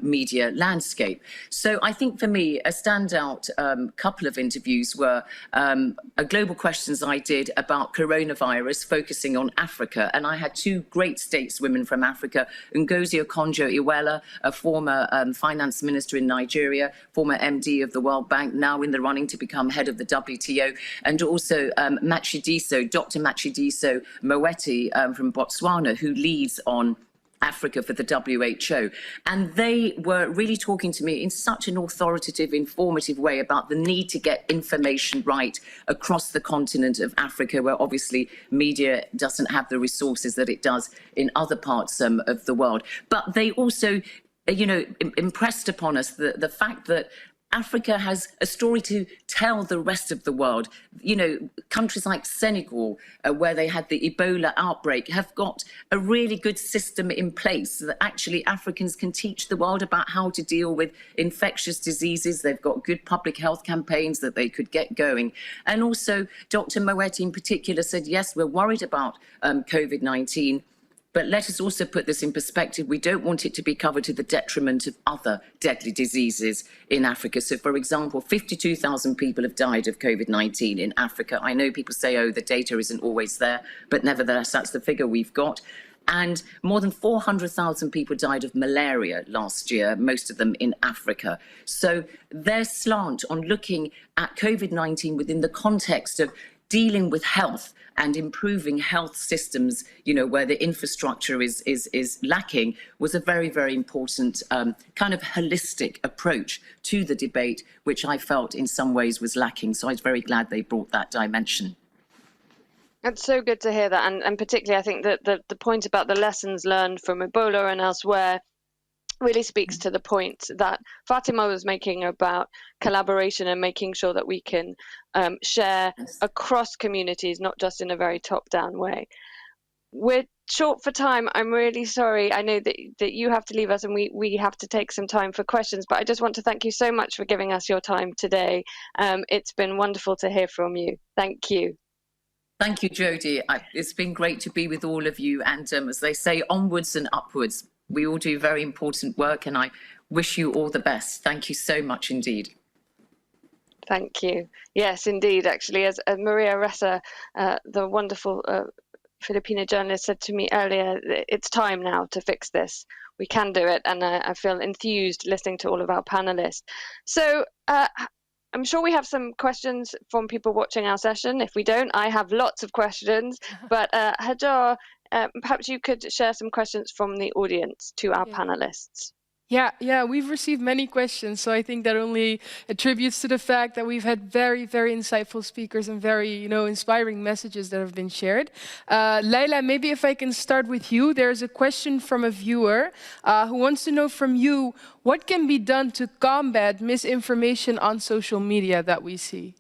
media landscape. So I think for me, a standout couple of interviews were a Global Questions I did about coronavirus, focusing on Africa. And I had two great stateswomen from Africa, Ngozi Okonjo-Iweala, a former finance minister in Nigeria, former MD of the World Bank, now in the running to become head of the WTO, and also Dr. Matshidiso Moeti from Botswana, who leads on Africa for the WHO. And they were really talking to me in such an authoritative, informative way about the need to get information right across the continent of Africa, where obviously media doesn't have the resources that it does in other parts of the world. But they also, you know, impressed upon us the fact that Africa has a story to tell the rest of the world. You know, countries like Senegal, where they had the Ebola outbreak, have got a really good system in place so that actually Africans can teach the world about how to deal with infectious diseases. They've got good public health campaigns that they could get going. And also, Dr. Moeti in particular said, yes, we're worried about COVID-19, but let us also put this in perspective. We don't want it to be covered to the detriment of other deadly diseases in Africa. So, for example, 52,000 people have died of COVID-19 in Africa. I know people say, oh, the data isn't always there, but nevertheless, that's the figure we've got. And more than 400,000 people died of malaria last year, most of them in Africa. So their slant on looking at COVID-19 within the context of dealing with health and improving health systems, you know, where the infrastructure is lacking, was a very, very important kind of holistic approach to the debate, which I felt in some ways was lacking. So I was very glad they brought that dimension. It's so good to hear that, and particularly I think that the point about the lessons learned from Ebola and elsewhere really speaks to the point that Fatima was making about collaboration and making sure that we can share across communities, not just in a very top-down way. We're short for time. I'm really sorry. I know that you have to leave us and we have to take some time for questions, but I just want to thank you so much for giving us your time today. It's been wonderful to hear from you. Thank you. Thank you, Jodie. It's been great to be with all of you. And as they say, onwards and upwards. We all do very important work, and I wish you all the best. Thank you so much indeed. Thank you. Yes, indeed. Actually, as Maria Ressa, the wonderful Filipino journalist, said to me earlier, it's time now to fix this. We can do it, and I feel enthused listening to all of our panelists. So I'm sure we have some questions from people watching our session. If we don't, I have lots of questions. But Hajar, perhaps you could share some questions from the audience to our panelists. Yeah, we've received many questions, so I think that only attributes to the fact that we've had very, very insightful speakers and very, inspiring messages that have been shared. Leila, maybe if I can start with you. There's a question from a viewer who wants to know from you, what can be done to combat misinformation on social media that we see?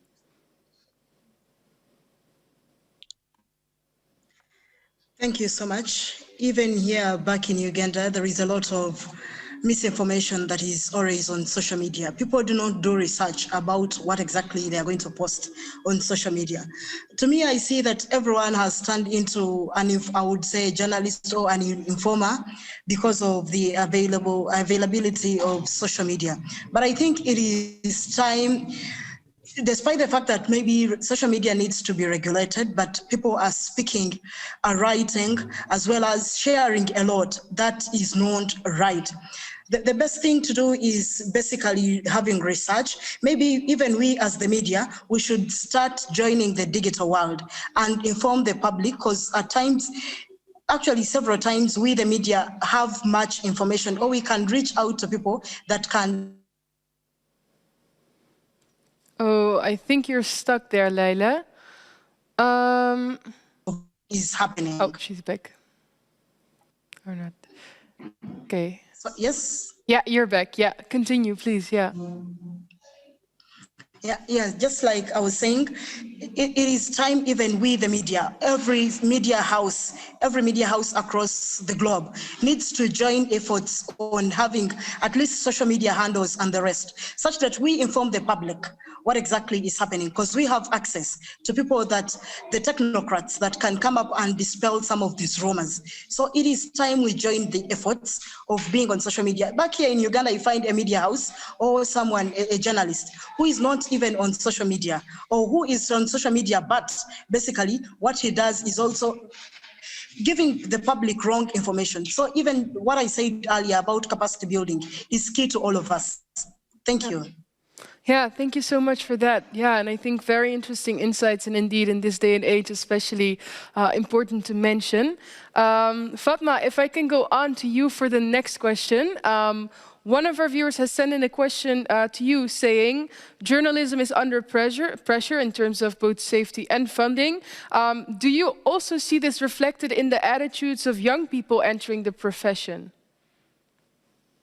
Thank you so much. Even here back in Uganda, there is a lot of misinformation that is always on social media. People do not do research about what exactly they are going to post on social media. To me, I see that everyone has turned into I would say, journalist or an informer because of the availability of social media. But I think it is time, despite the fact that maybe social media needs to be regulated, but people are speaking, are writing, as well as sharing a lot that is not right. The best thing to do is basically having research. Maybe even we as the media, we should start joining the digital world and inform the public, because at times, actually several times, we the media have much information, or we can reach out to people that can. Oh, I think you're stuck there, Leila. Is happening. Oh, she's back. Or not. Okay. So, yes? Yeah, you're back. Yeah, continue, please. Yeah. Yeah, just like I was saying, it is time even we, the media, every media house across the globe needs to join efforts on having at least social media handles and the rest, such that we inform the public what exactly is happening, because we have access to people that, the technocrats that can come up and dispel some of these rumors. So it is time we join the efforts of being on social media. Back here in Uganda, you find a media house or someone, a journalist, who is not even on social media, or who is on social media, but basically what he does is also giving the public wrong information. So even what I said earlier about capacity building is key to all of us. Thank you. Yeah, thank you so much for that. Yeah, and I think very interesting insights, and indeed in this day and age, especially important to mention. Fatma, if I can go on to you for the next question. One of our viewers has sent in a question to you saying, journalism is under pressure in terms of both safety and funding. Do you also see this reflected in the attitudes of young people entering the profession?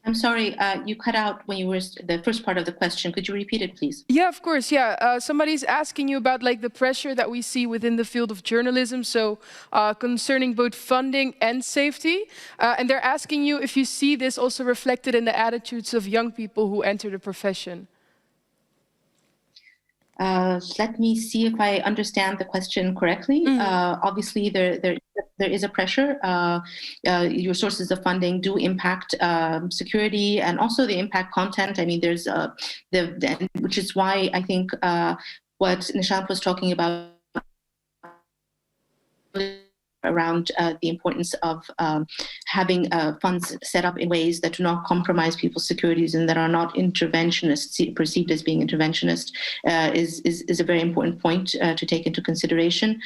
I'm sorry, you cut out when you were the first part of the question. Could you repeat it, please? Yeah, of course. Yeah, somebody's asking you about like the pressure that we see within the field of journalism, so concerning both funding and safety. And they're asking you if you see this also reflected in the attitudes of young people who enter the profession. Let me see if I understand the question correctly. Obviously, there is a pressure. Your sources of funding do impact security and also they impact content. I mean, there's which is why I think what Nishant was talking about around the importance of having funds set up in ways that do not compromise people's securities and that are not interventionist, perceived as being interventionist, is a very important point to take into consideration.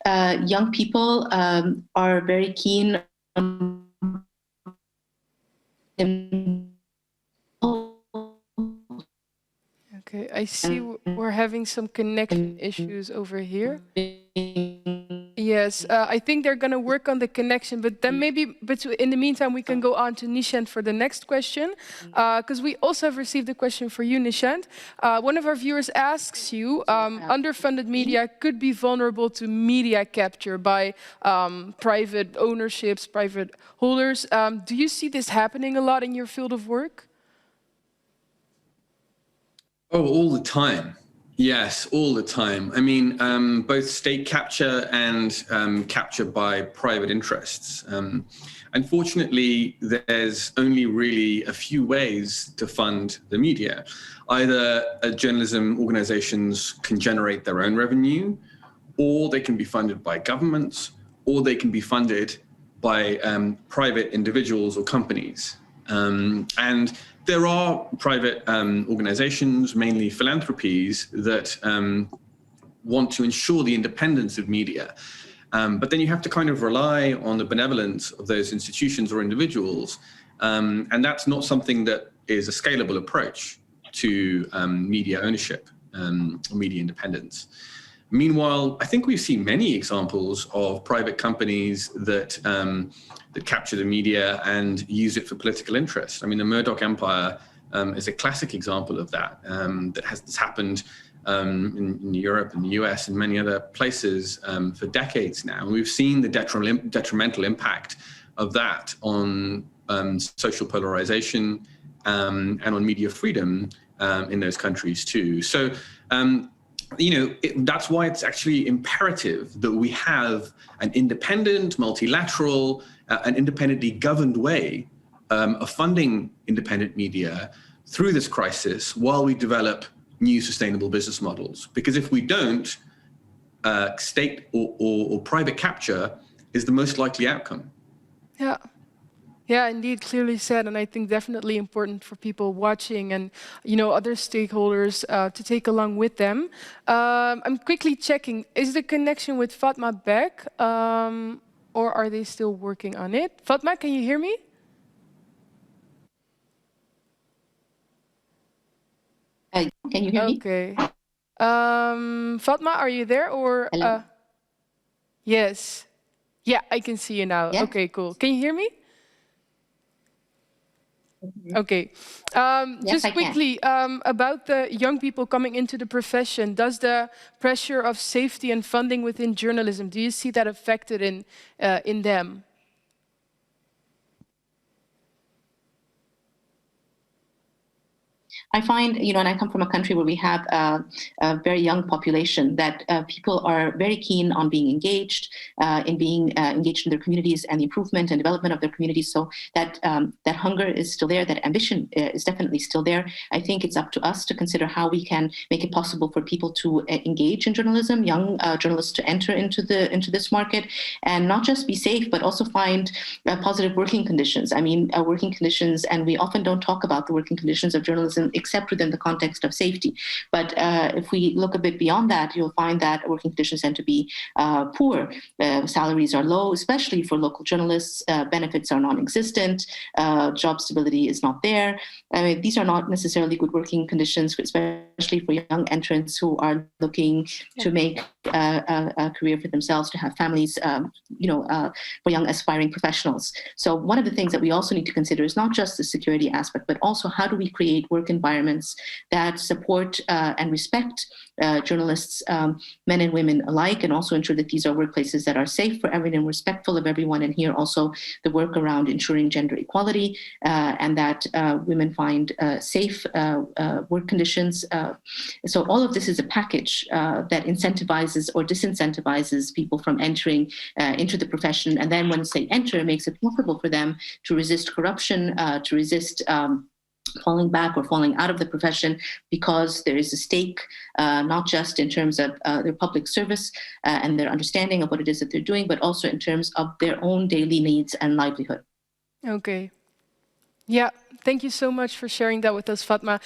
Young people are very keen on Okay, I see we're having some connection issues over here. Yes, I think they're going to work on the connection, but then maybe in the meantime, we can go on to Nishant for the next question, because we also have received a question for you, Nishant. One of our viewers asks you, underfunded media could be vulnerable to media capture by private ownerships, private holders. Do you see this happening a lot in your field of work? Oh, all the time. Yes, all the time. I mean, both state capture and capture by private interests. Unfortunately, there's only really a few ways to fund the media. Either journalism organizations can generate their own revenue, or they can be funded by governments, or they can be funded by private individuals or companies. And there are private organizations, mainly philanthropies, that want to ensure the independence of media. But then you have to kind of rely on the benevolence of those institutions or individuals. And that's not something that is a scalable approach to media ownership or media independence. Meanwhile, I think we've seen many examples of private companies that that capture the media and use it for political interest. I mean, the Murdoch empire is a classic example of that. That has happened in Europe and the US and many other places for decades now. And we've seen the detrimental impact of that on social polarization and on media freedom in those countries too. So, you know, that's why it's actually imperative that we have an independent, multilateral, and independently governed way of funding independent media through this crisis while we develop new sustainable business models. Because if we don't, state or private capture is the most likely outcome. Yeah. Yeah, indeed, clearly said, and I think definitely important for people watching and, you know, other stakeholders to take along with them. I'm quickly checking, is the connection with Fatma back, or are they still working on it? Fatma, can you hear me? Can you hear me? Okay. Fatma, are you there, or? Hello? Yes. Yeah, I can see you now. Yeah. Okay, cool. Can you hear me? Okay. Yes, Just I quickly, about the young people coming into the profession, does the pressure of safety and funding within journalism, do you see that affected in them? I find, you know, and I come from a country where we have a very young population, that people are very keen on being engaged, in being engaged in their communities and the improvement and development of their communities. So that that hunger is still there, that ambition is definitely still there. I think it's up to us to consider how we can make it possible for people to engage in journalism, young journalists to enter into this market, and not just be safe, but also find positive working conditions. I mean, working conditions, and we often don't talk about the working conditions of journalism except within the context of safety. But if we look a bit beyond that, you'll find that working conditions tend to be poor. Salaries are low, especially for local journalists. Benefits are non-existent. Job stability is not there. I mean, these are not necessarily good working conditions, especially for young entrants who are looking to make a career for themselves, to have families, for young aspiring professionals. So one of the things that we also need to consider is not just the security aspect, but also how do we create work environments that support and respect journalists, men and women alike, and also ensure that these are workplaces that are safe for everyone and respectful of everyone. And here also the work around ensuring gender equality and that women find safe work conditions. So all of this is a package that incentivizes or disincentivizes people from entering into the profession. And then once they enter, it makes it possible for them to resist corruption, to resist falling back or falling out of the profession, because there is a stake, not just in terms of their public service and their understanding of what it is that they're doing, but also in terms of their own daily needs and livelihood. Okay. Yeah, thank you so much for sharing that with us, Fatma.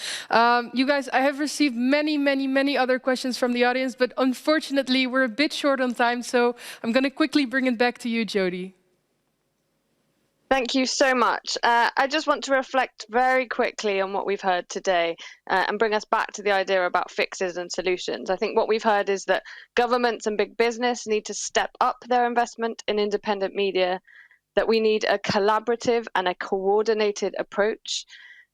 You guys, I have received many other questions from the audience, but unfortunately we're a bit short on time, so I'm going to quickly bring it back to you, Jodie. Thank you so much. I just want to reflect very quickly on what we've heard today and bring us back to the idea about fixes and solutions. I think what we've heard is that governments and big business need to step up their investment in independent media, that we need a collaborative and a coordinated approach,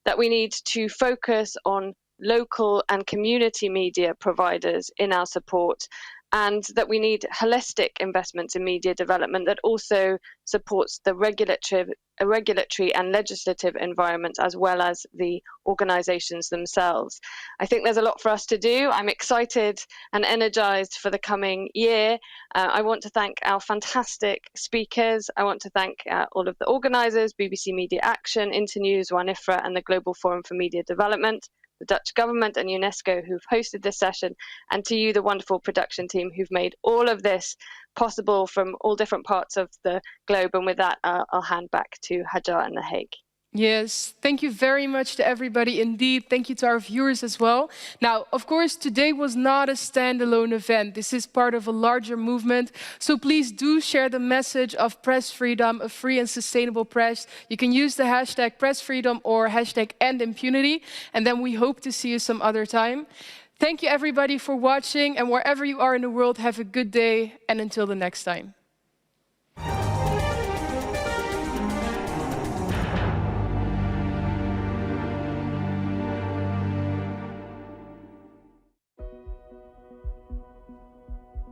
that we need to focus on local and community media providers in our support, and that we need holistic investments in media development that also supports the regulatory and legislative environment, as well as the organizations themselves. I think there's a lot for us to do. I'm excited and energized for the coming year. I want to thank our fantastic speakers. I want to thank all of the organizers, BBC Media Action, Internews, WANIFRA, and the Global Forum for Media Development, the Dutch government and UNESCO who've hosted this session, and to you, the wonderful production team who've made all of this possible from all different parts of the globe. And with that, I'll hand back to Hajar in The Hague. Yes, thank you very much to everybody indeed. Thank you to our viewers as well. Now, of course, today was not a standalone event. This is part of a larger movement. So please do share the message of press freedom, a free and sustainable press. You can use the hashtag press freedom or hashtag end impunity. And then we hope to see you some other time. Thank you everybody for watching, and wherever you are in the world, have a good day, and until the next time.